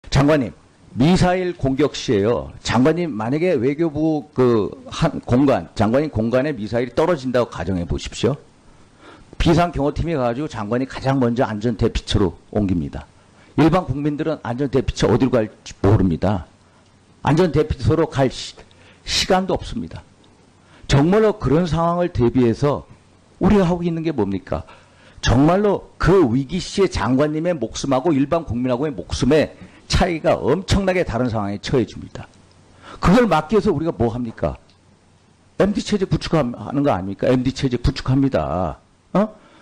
장관님, 미사일 공격 시에요. 장관님, 만약에 외교부 장관님 공간에 미사일이 떨어진다고 가정해 보십시오. 비상경호팀이 가가지고 장관이 가장 먼저 안전대피처로 옮깁니다. 일반 국민들은 안전대피처 어디로 갈지 모릅니다. 안전대피소로 갈 시간도 없습니다. 정말로 그런 상황을 대비해서 우리가 하고 있는 게 뭡니까? 정말로 그 위기 시에 장관님의 목숨하고 일반 국민하고의 목숨의 차이가 엄청나게 다른 상황에 처해집니다. 그걸 막기 위해서 우리가 뭐 합니까? MD체제 구축하는 거 아닙니까? MD체제 구축합니다.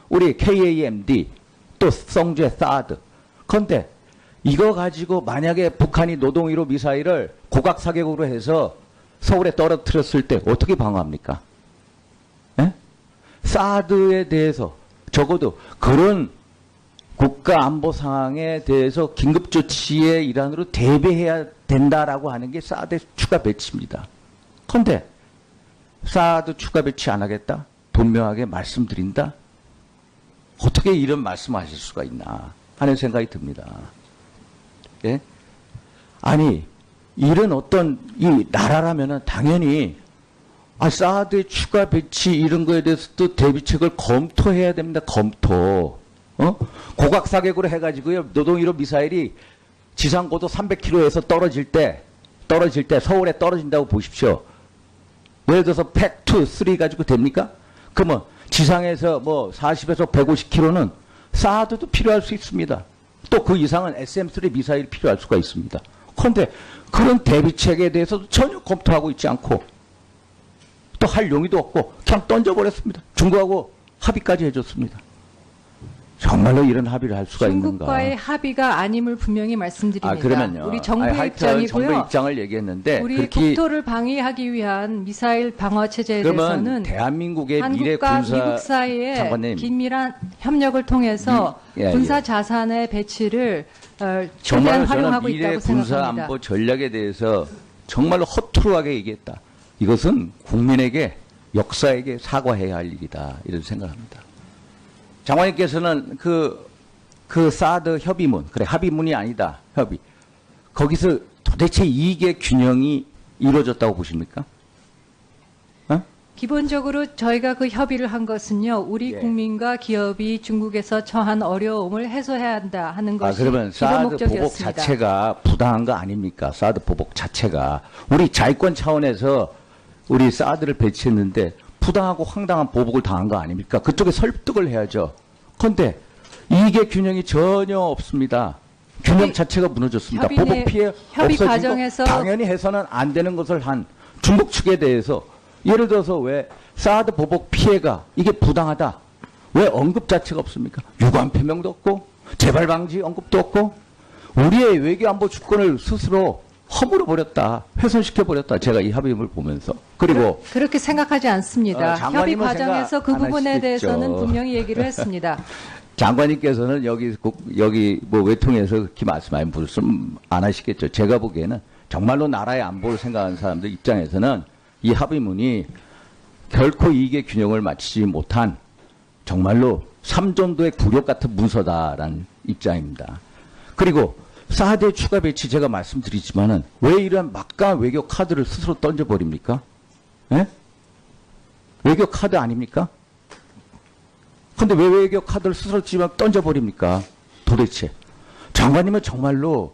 우리 KAMD, 또 성제 사드. 그런데 이거 가지고 만약에 북한이 노동 1호 미사일을 고각 사격으로 해서 서울에 떨어뜨렸을 때 어떻게 방어합니까? 에? 사드에 대해서 적어도 그런 국가 안보 상황에 대해서 긴급 조치의 일환으로 대비해야 된다라고 하는 게 사드 추가 배치입니다. 그런데 사드 추가 배치 안 하겠다? 분명하게 말씀드린다? 어떻게 이런 말씀하실 수가 있나 하는 생각이 듭니다. 예? 아니, 이런 어떤 이 나라라면은 당연히 사드의 추가 배치 이런 거에 대해서도 대비책을 검토해야 됩니다. 검토. 고각 사격으로 해가지고요. 노동 1호 미사일이 지상고도 300km에서 떨어질 때 서울에 떨어진다고 보십시오. 예를 들어서 팩 2, 3 가지고 됩니까? 그러면 지상에서 뭐 40에서 150km는 사드도 필요할 수 있습니다. 또 그 이상은 SM3 미사일이 필요할 수가 있습니다. 그런데 그런 대비책에 대해서도 전혀 검토하고 있지 않고 또 할 용의도 없고 그냥 던져버렸습니다. 중국하고 합의까지 해줬습니다. 정말로 이런 합의를 할 수가 있는가? 중국과의 합의가 아님을 분명히 말씀드립니다. 그러면요. 우리 정부의 입장이고요. 정부 입장을 얘기했는데 우리 국토를 방위하기 위한 미사일 방어 체제에 그러면 대해서는 대한민국의 미래 한국과 군사 미국 사이에 장관님. 긴밀한 협력을 통해서 군사 자산의 배치를 최대한 활용하고 미래 있다고 군사 생각합니다. 안보 전략에 대해서 정말로 허투루하게 얘기했다. 이것은 국민에게 역사에게 사과해야 할 일이다. 이런 생각합니다. 장관님께서는 그 사드 협의문, 그래 합의문이 아니다. 협의. 거기서 도대체 이익의 균형이 이루어졌다고 보십니까? 기본적으로 저희가 그 협의를 한 것은요. 우리 국민과 기업이 중국에서 처한 어려움을 해소해야 한다 하는 것이 그러면 기본 사드 목적이었습니다. 보복 자체가 부당한 거 아닙니까? 사드 보복 자체가. 우리 자위권 차원에서 우리 사드를 배치했는데 부당하고 황당한 보복을 당한 거 아닙니까? 그쪽에 설득을 해야죠. 그런데 이익의 균형이 전혀 없습니다. 균형 자체가 무너졌습니다. 보복 피해 없어지고 과정에서 당연히 해서는 안 되는 것을 한 중국 측에 대해서 예를 들어서 왜 사드 보복 피해가 이게 부당하다. 왜 언급 자체가 없습니까? 유관 표명도 없고 재발 방지 언급도 없고 우리의 외교 안보 주권을 스스로 허물어 버렸다. 훼손시켜 버렸다. 제가 이 합의문을 보면서. 그리고 그렇게 생각하지 않습니다. 협의 장관님은 과정에서 그 생각 안 부분에 하시겠죠. 대해서는 분명히 얘기를 했습니다. 장관님께서는 여기 뭐 외통에서 그렇게 말씀 안 하시겠죠. 제가 보기에는 정말로 나라의 안보를 생각하는 사람들 입장에서는 이 합의문이 결코 이익의 균형을 맞추지 못한 정말로 삼전도의 굴욕 같은 문서다라는 입장입니다. 그리고 사드의 추가 배치 제가 말씀드리지만은 왜 이런 막강한 외교 카드를 스스로 던져버립니까? 예? 외교 카드 아닙니까? 근데 왜 외교 카드를 스스로 던져버립니까? 도대체. 장관님은 정말로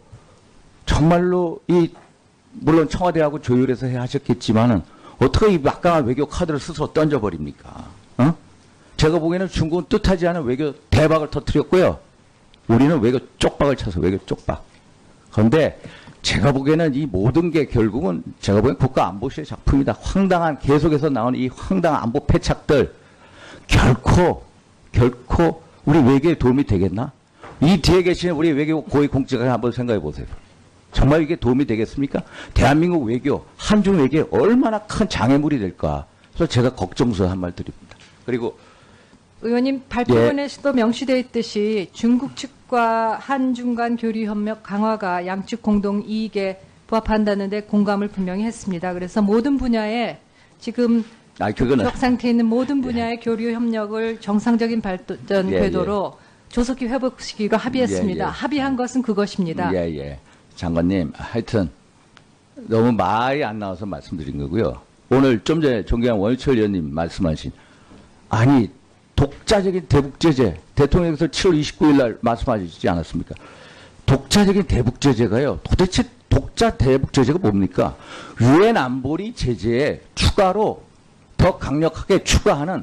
물론 청와대하고 조율해서 하셨겠지만은 어떻게 이 막강한 외교 카드를 스스로 던져버립니까? 제가 보기에는 중국은 뜻하지 않은 외교 대박을 터뜨렸고요. 우리는 외교 쪽박을 쳐서 외교 쪽박. 그런데 제가 보기에는 이 모든 게 결국은 제가 보기엔 국가안보실의 작품이다. 계속해서 나오는 이 황당한 안보 패착들 결코 우리 외교에 도움이 되겠나? 이 뒤에 계시는 우리 외교 고위공직을 한번 생각해 보세요. 정말 이게 도움이 되겠습니까? 대한민국 외교, 한중 외교에 얼마나 큰 장애물이 될까? 그래서 제가 걱정스러운 한 말 드립니다. 그리고 의원님 발표문에서도 명시되어 있듯이 중국 측과 한중 간 교류 협력 강화가 양측 공동 이익에 부합한다는 데 공감을 분명히 했습니다. 그래서 모든 분야에 지금 격 상태에 있는 모든 분야의 교류 협력을 정상적인 발전 궤도로 조속히 회복시키기로 합의했습니다. 합의한 것은 그것입니다. 장관님, 하여튼 너무 말이 안 나와서 말씀드린 거고요. 오늘 좀 전에 존경한 원유철 의원님 말씀하신 아니 독자적인 대북제재 대통령께서 7월 29일 날 말씀하시지 않았습니까? 독자적인 대북제재가요. 도대체 독자 대북제재가 뭡니까? 유엔 안보리 제재에 추가로 더 강력하게 추가하는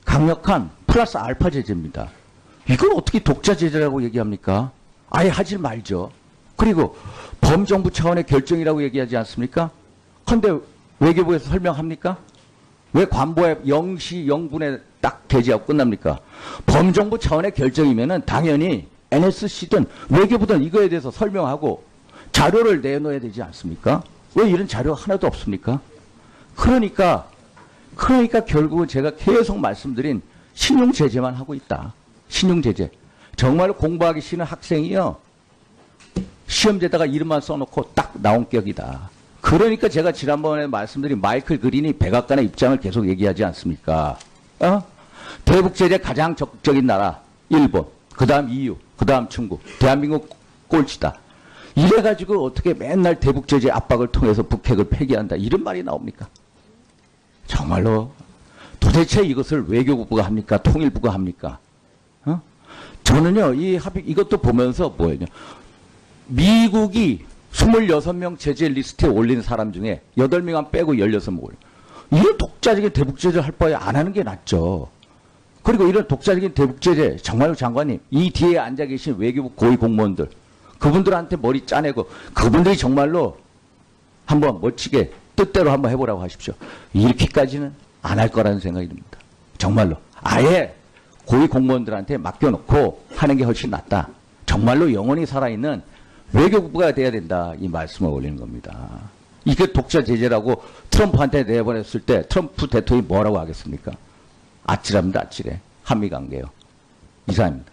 강력한 플러스 알파 제재입니다. 이걸 어떻게 독자 제재라고 얘기합니까? 아예 하지 말죠. 그리고 범정부 차원의 결정이라고 얘기하지 않습니까? 그런데 외교부에서 설명합니까? 왜 관보에 0시 0분에 딱 게재하고 끝납니까? 범정부 차원의 결정이면은 당연히 NSC든 외교부든 이거에 대해서 설명하고 자료를 내놓아야 되지 않습니까? 왜 이런 자료 하나도 없습니까? 그러니까 결국은 제가 계속 말씀드린 신용 제재만 하고 있다. 신용 제재. 정말로 공부하기 싫은 학생이요. 시험지에다가 이름만 써놓고 딱 나온 격이다. 그러니까 제가 지난번에 말씀드린 마이클 그린이 백악관의 입장을 계속 얘기하지 않습니까? 대북 제재 가장 적극적인 나라 일본, 그다음 EU, 그다음 중국, 대한민국 꼴찌다. 이래가지고 어떻게 맨날 대북 제재 압박을 통해서 북핵을 폐기한다 이런 말이 나옵니까? 정말로 도대체 이것을 외교부가 합니까? 통일부가 합니까? 저는요 이것도 보면서 뭐예요? 미국이 26명 제재 리스트에 올린 사람 중에 8명만 빼고 16명 올려. 이런 독자적인 대북제재 할 바에 안 하는 게 낫죠. 그리고 이런 독자적인 대북제재 정말로 장관님 이 뒤에 앉아 계신 외교부 고위 공무원들 그분들한테 머리 짜내고 그분들이 정말로 한번 멋지게 뜻대로 한번 해보라고 하십시오. 이렇게까지는 안 할 거라는 생각이 듭니다. 정말로 아예 고위 공무원들한테 맡겨놓고 하는 게 훨씬 낫다. 정말로 영원히 살아있는 외교부가 돼야 된다. 이 말씀을 올리는 겁니다. 이게 독자 제재라고 트럼프한테 내보냈을 때 트럼프 대통령이 뭐라고 하겠습니까? 아찔합니다. 아찔해. 한미관계요. 이상입니다.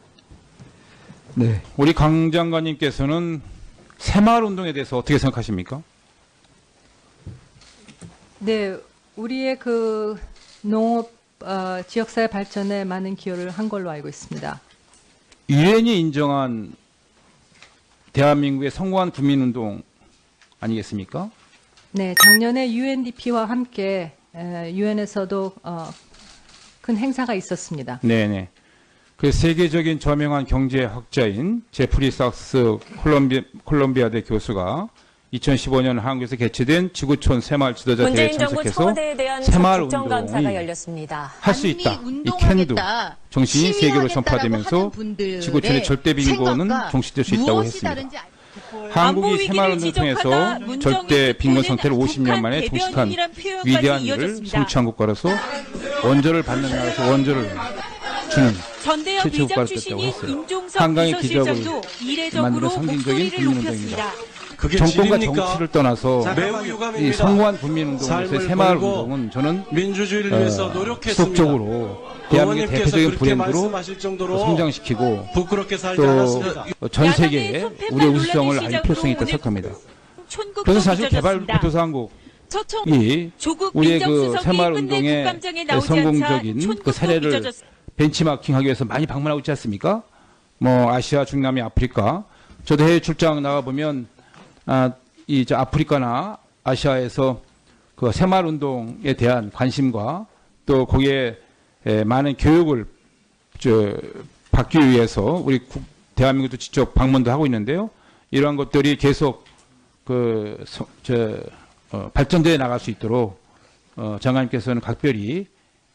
네. 우리 강 장관님께서는 새마을운동에 대해서 어떻게 생각하십니까? 네, 우리의 그 농업 지역사회 발전에 많은 기여를 한 걸로 알고 있습니다. 유엔이 인정한 대한민국의 성공한 국민운동 아니겠습니까? 네, 작년에 UNDP와 함께 유엔에서도 큰 행사가 있었습니다. 네네. 그 세계적인 저명한 경제 학자인 제프리 sak스 콜롬비아대 교수가 2015년 한국에서 개최된 지구촌 새마을 지도자 대회에 문재인 정부 참석해서 청와대에 대한 새마을 국정감사가 운동이 열렸습니다. 할 수 있다. 이 캔두 정신이 세계로 전파되면서 지구촌의 절대 빈곤은 종식될 수 있다고 했습니다. 한국이 새마을운동을 통해서 절대 빈곤 상태를 50년 만에 종식한 위대한 일을 성취한 국가로서 원조를 받는 나라에서 원조를 주는 전대협 최초 의장 국가로 됐다고 출신인 했어요. 임종석 한강의 기적을 비서실장도 만드는 이례적으로 상징적인 목소리를 국민운동입니다. 높였습니다. 그게 정권과 진입니까? 정치를 떠나서 매우 유감입니다. 이 성공한 국민운동으로서의 삶을 새마을운동은 저는 민주주의를 위해서 노력했습니다. 지속적으로 대한민국의 대표적인 그렇게 브랜드로 말씀하실 정도로 성장시키고 부끄럽게 살지 또 않았습니다. 전 야당의 세계에 손패만 우리의 우수성을 논란의 알릴 필요성이 있다고 시작으로 생각합니다. 촌국도 그래서 사실 빚어졌습니다. 개발도상국이 저총 조국 우리의 그 민정수석이 끝내 새마을운동의 국감장에 나오지 않자 성공적인 촌국도 그 사례를 빚어졌습니다. 벤치마킹하기 위해서 많이 방문하고 있지 않습니까? 뭐 아시아, 중남미, 아프리카. 저도 해외 출장 나가 보면 저 아프리카나 아시아에서 그 새마을운동에 대한 관심과 또 거기에 많은 교육을 받기 위해서 우리 대한민국도 직접 방문도 하고 있는데요. 이러한 것들이 계속 발전되어 나갈 수 있도록 장관님께서는 각별히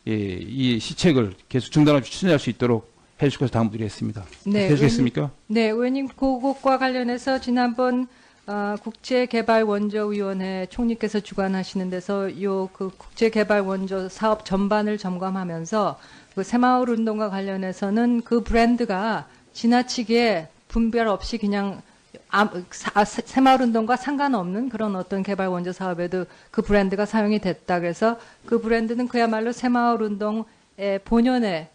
이 시책을 계속 중단하고 추진할 수 있도록 해주실 것을 당부드리겠습니다. 네, 해주시겠습니까? 네, 의원님 그것과 관련해서 지난번 국제개발원조위원회 총리께서 주관하시는 데서 요 그 국제개발원조 사업 전반을 점검하면서 그 새마을운동과 관련해서는 그 브랜드가 지나치게 분별 없이 그냥 새마을운동과 상관없는 그런 어떤 개발원조 사업에도 그 브랜드가 사용이 됐다. 그래서 그 브랜드는 그야말로 새마을운동의 본연의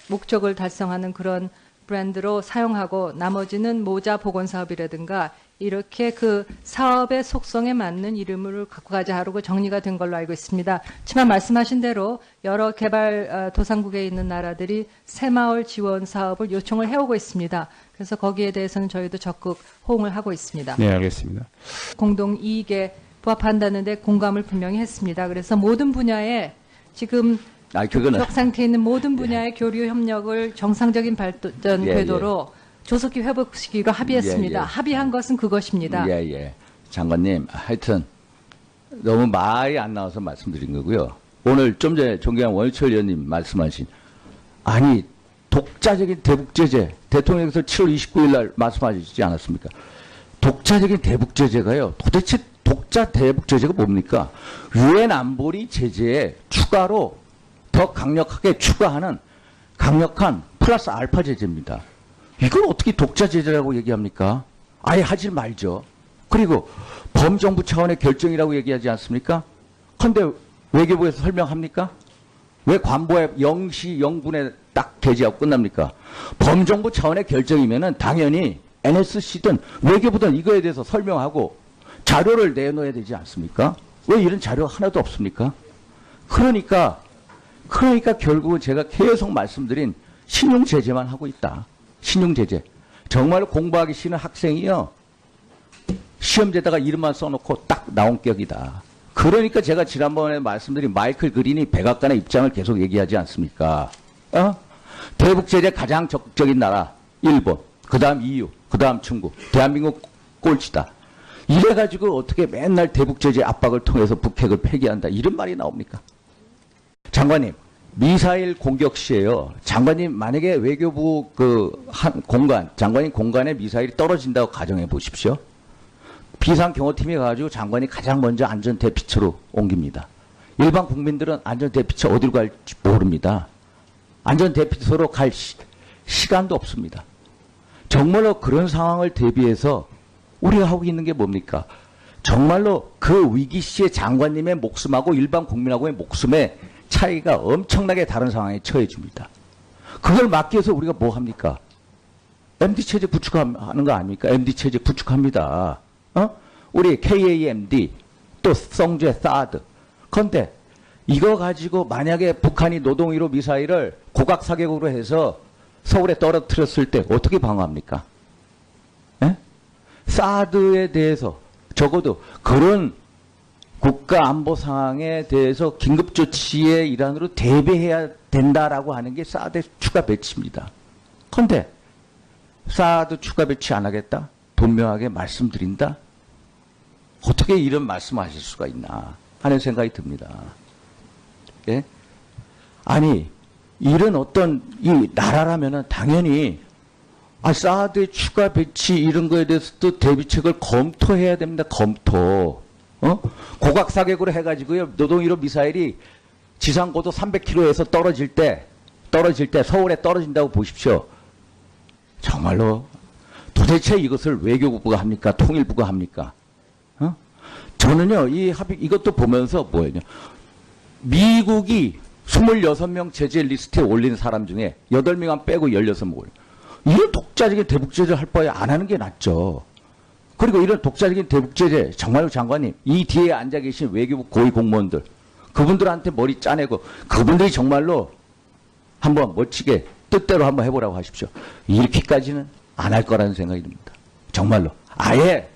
목적을 달성하는 그런 브랜드로 사용하고 나머지는 모자 복원 사업이라든가 이렇게 그 사업의 속성에 맞는 이름을 갖고 가자 하고 정리가 된 걸로 알고 있습니다. 하지만 말씀하신 대로 여러 개발 도상국에 있는 나라들이 새마을 지원 사업을 요청을 해오고 있습니다. 그래서 거기에 대해서는 저희도 적극 호응을 하고 있습니다. 네, 알겠습니다. 공동 이익에 부합한다는 데 공감을 분명히 했습니다. 그래서 모든 분야에 지금 그거는 격 상태에 있는 모든 분야의 교류 협력을 정상적인 발전 예, 궤도로 조속히 회복시키기로 합의했습니다. 예. 합의한 것은 그것입니다. 예. 장관님, 하여튼 너무 말이 안 나와서 말씀드린 거고요. 오늘 좀 전에 존경한 원희철 의원님 말씀하신 아니 독자적인 대북제재 대통령께서 7월 29일 날 말씀하시지 않았습니까? 독자적인 대북제재가요. 도대체 독자 대북제재가 뭡니까? 유엔 안보리 제재에 추가로 더 강력하게 추가하는 강력한 플러스 알파 제재입니다. 이걸 어떻게 독자 제재라고 얘기합니까? 아예 하지 말죠. 그리고 범정부 차원의 결정이라고 얘기하지 않습니까? 그런데 외교부에서 설명합니까? 왜 관보에 0시 0분에 딱 게재하고 끝납니까? 범정부 차원의 결정이면은 당연히 NSC든 외교부든 이거에 대해서 설명하고 자료를 내놓아야 되지 않습니까? 왜 이런 자료가 하나도 없습니까? 그러니까 결국은 제가 계속 말씀드린 신용 제재만 하고 있다. 신용 제재. 정말 공부하기 싫은 학생이요. 시험지에다가 이름만 써놓고 딱 나온 격이다. 그러니까 제가 지난번에 말씀드린 마이클 그린이 백악관의 입장을 계속 얘기하지 않습니까? 대북 제재 가장 적극적인 나라 일본, 그다음 EU, 그다음 중국, 대한민국 꼴찌다. 이래가지고 어떻게 맨날 대북 제재 압박을 통해서 북핵을 폐기한다 이런 말이 나옵니까? 장관님, 미사일 공격 시에요. 장관님 만약에 외교부 장관님 공간에 미사일이 떨어진다고 가정해 보십시오. 비상 경호팀이 가가지고 장관이 가장 먼저 안전 대피처로 옮깁니다. 일반 국민들은 안전 대피처 어디로 갈지 모릅니다. 안전 대피처로 갈 시간도 없습니다. 정말로 그런 상황을 대비해서 우리가 하고 있는 게 뭡니까? 정말로 그 위기 시에 장관님의 목숨하고 일반 국민하고의 목숨의 차이가 엄청나게 다른 상황에 처해집니다. 그걸 막기 위해서 우리가 뭐 합니까? MD체제 구축하는 거 아닙니까? MD체제 구축합니다. 우리 KAMD, 또 성제 사드. 그런데 이거 가지고 만약에 북한이 노동 1호 미사일을 고각 사격으로 해서 서울에 떨어뜨렸을 때 어떻게 방어합니까? 사드에 대해서 적어도 그런 국가 안보 상황에 대해서 긴급 조치의 일환으로 대비해야 된다라고 하는 게 사드 추가 배치입니다. 그런데 사드 추가 배치 안 하겠다? 분명하게 말씀드린다? 어떻게 이런 말씀하실 수가 있나 하는 생각이 듭니다. 예? 아니 이런 어떤 이 나라라면은 당연히 사드의 추가 배치 이런 거에 대해서도 대비책을 검토해야 됩니다. 검토. 고각 사격으로 해가지고요. 노동 1호 미사일이 지상고도 300km에서 떨어질 때 서울에 떨어진다고 보십시오. 정말로 도대체 이것을 외교부가 합니까? 통일부가 합니까? 저는요, 이것도 보면서 뭐예요? 미국이 26명 제재 리스트에 올린 사람 중에 8명만 빼고 16명 올려. 이런 독자적인 대북제재 할 바에 안 하는 게 낫죠. 그리고 이런 독자적인 대북제재, 정말로 장관님, 이 뒤에 앉아 계신 외교부 고위 공무원들, 그분들한테 머리 짜내고, 그분들이 정말로 한번 멋지게 뜻대로 한번 해보라고 하십시오. 이렇게까지는 안 할 거라는 생각이 듭니다. 정말로. 아예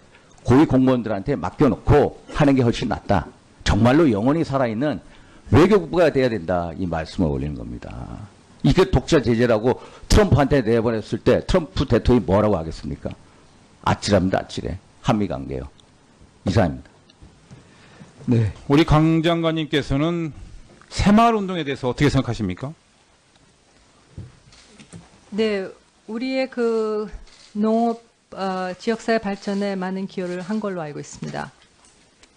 고위 공무원들한테 맡겨놓고 하는 게 훨씬 낫다. 정말로 영원히 살아있는 외교부가 돼야 된다. 이 말씀을 올리는 겁니다. 이게 독자 제재라고 트럼프한테 내보냈을 때 트럼프 대통령이 뭐라고 하겠습니까? 아찔합니다. 아찔해. 한미 관계요. 이상입니다. 네. 우리 강 장관님께서는 새마을 운동에 대해서 어떻게 생각하십니까? 네, 우리의 그 농업 지역사회 발전에 많은 기여를 한 걸로 알고 있습니다.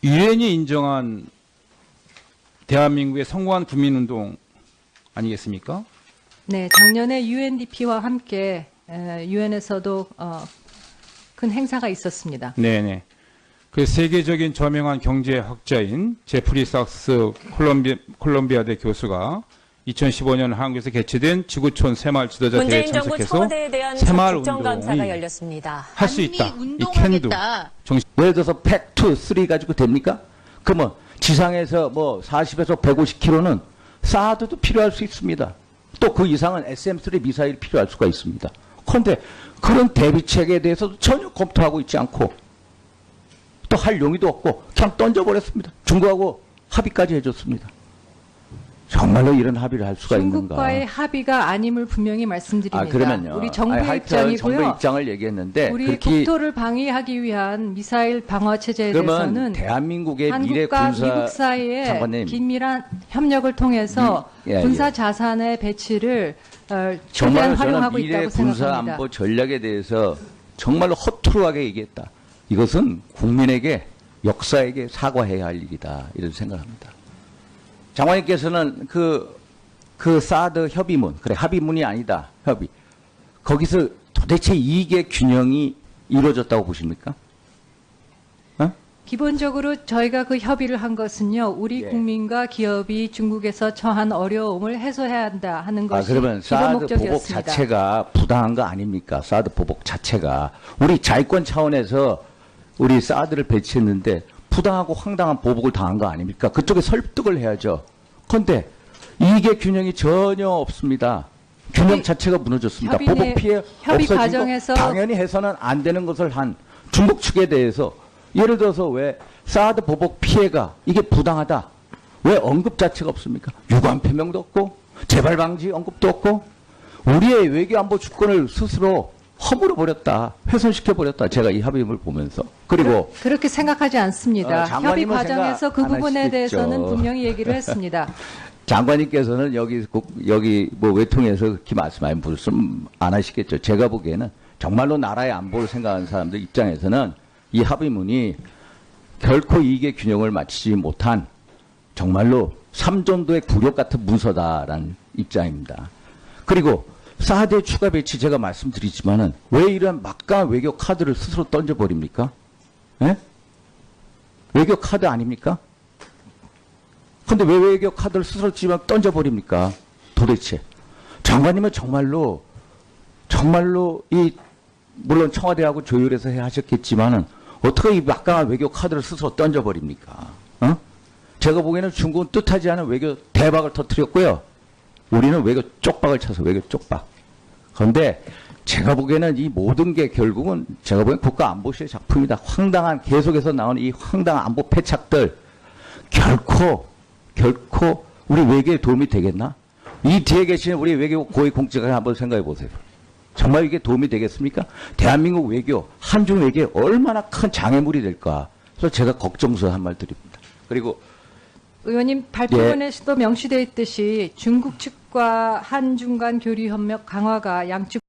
유엔이 인정한 대한민국의 성공한 국민운동 아니겠습니까? 네, 작년에 UNDP와 함께 유엔에서도 큰 행사가 있었습니다. 네네. 그 세계적인 저명한 경제 학자인 제프리 삭스 콜롬비아대 교수가 2015년 한국에서 개최된 지구촌 새마을 지도자 대회 문재인 정부 참석해서 청와대에 대한 새마을 국정감사가 운동이 열렸습니다. 할 수 있다. 반미 이 캔도 운동하겠다. 정신. 예를 들어서 팩 2, 3 가지고 됩니까? 그러면 지상에서 뭐 40에서 150km는 사드도 필요할 수 있습니다. 또 그 이상은 SM-3 미사일이 필요할 수가 있습니다. 그런데 그런 대비책에 대해서도 전혀 검토하고 있지 않고 또 할 용의도 없고 그냥 던져버렸습니다. 중국하고 합의까지 해줬습니다. 정말로 이런 합의를 할 수가 있는가? 중국과의 합의가 아님을 분명히 말씀드립니다. 그러면요. 우리 정부의 하여튼 입장이고요. 정부 입장을 얘기했는데 우리 그렇게 국토를 방위하기 위한 미사일 방어 체제에 그러면 대해서는 대한민국의 미래 한국과 군사 미국 사이에 장관님 긴밀한 협력을 통해서 예, 군사 예. 자산의 배치를 최대한 정말로 저는 활용하고 미래 있다고 군사 생각합니다. 안보 전략에 대해서 정말로 허투루하게 얘기했다. 이것은 국민에게 역사에게 사과해야 할 일이다. 이런 생각합니다. 장관님께서는 그 사드 협의문, 그래 합의문이 아니다. 협의. 거기서 도대체 이익의 균형이 이루어졌다고 보십니까? 어? 기본적으로 저희가 그 협의를 한 것은요. 우리 예. 국민과 기업이 중국에서 처한 어려움을 해소해야 한다 하는 것이 그러면 기본 사드 보복 목적이었습니다. 자체가 부당한 거 아닙니까? 사드 보복 자체가. 우리 자위권 차원에서 우리 사드를 배치했는데 부당하고 황당한 보복을 당한 거 아닙니까? 그쪽에 설득을 해야죠. 그런데 이익의 균형이 전혀 없습니다. 균형 협의- 자체가 무너졌습니다. 협의 내- 보복 피해 협의 없어지고 과정에서 당연히 해서는 안 되는 것을 한 중국 측에 대해서 예를 들어서 왜 사드 보복 피해가 이게 부당하다. 왜 언급 자체가 없습니까? 유관 표명도 없고 재발 방지 언급도 없고 우리의 외교 안보 주권을 스스로 허물어 버렸다. 훼손시켜 버렸다. 제가 이 합의문을 보면서. 그리고 그렇게 생각하지 않습니다. 협의 장관님은 과정에서 생각 그 안 부분에 하시겠죠. 대해서는 분명히 얘기를 했습니다. 장관님께서는 여기 뭐 외통에서 그렇게 말씀 안 하시겠죠. 제가 보기에는 정말로 나라의 안보를 생각하는 사람들 입장에서는 이 합의문이 결코 이익의 균형을 맞추지 못한 정말로 삼전도의 굴욕 같은 문서다라는 입장입니다. 그리고 사드 추가 배치 제가 말씀드리지만은 왜 이런 막강한 외교 카드를 스스로 던져버립니까? 예? 외교 카드 아닙니까? 근데 왜 외교 카드를 스스로 집어 던져버립니까? 도대체. 장관님은 정말로 물론 청와대하고 조율해서 해 하셨겠지만은 어떻게 이 막강한 외교 카드를 스스로 던져버립니까? 어? 제가 보기에는 중국은 뜻하지 않은 외교 대박을 터뜨렸고요. 우리는 외교 쪽박을 쳐서 외교 쪽박. 그런데 제가 보기에는 이 모든 게 결국은 제가 보기엔 국가안보실의 작품이다. 황당한 계속해서 나오는 이 황당한 안보 패착들 결코 우리 외교에 도움이 되겠나? 이 뒤에 계시는 우리 외교 고위 공직을 한번 생각해 보세요. 정말 이게 도움이 되겠습니까? 대한민국 외교, 한중 외교에 얼마나 큰 장애물이 될까? 그래서 제가 걱정스러운 한 말 드립니다. 그리고 의원님 발표문에서도 명시되어 있듯이 중국 측과 한중 간 교류 협력 강화가 양측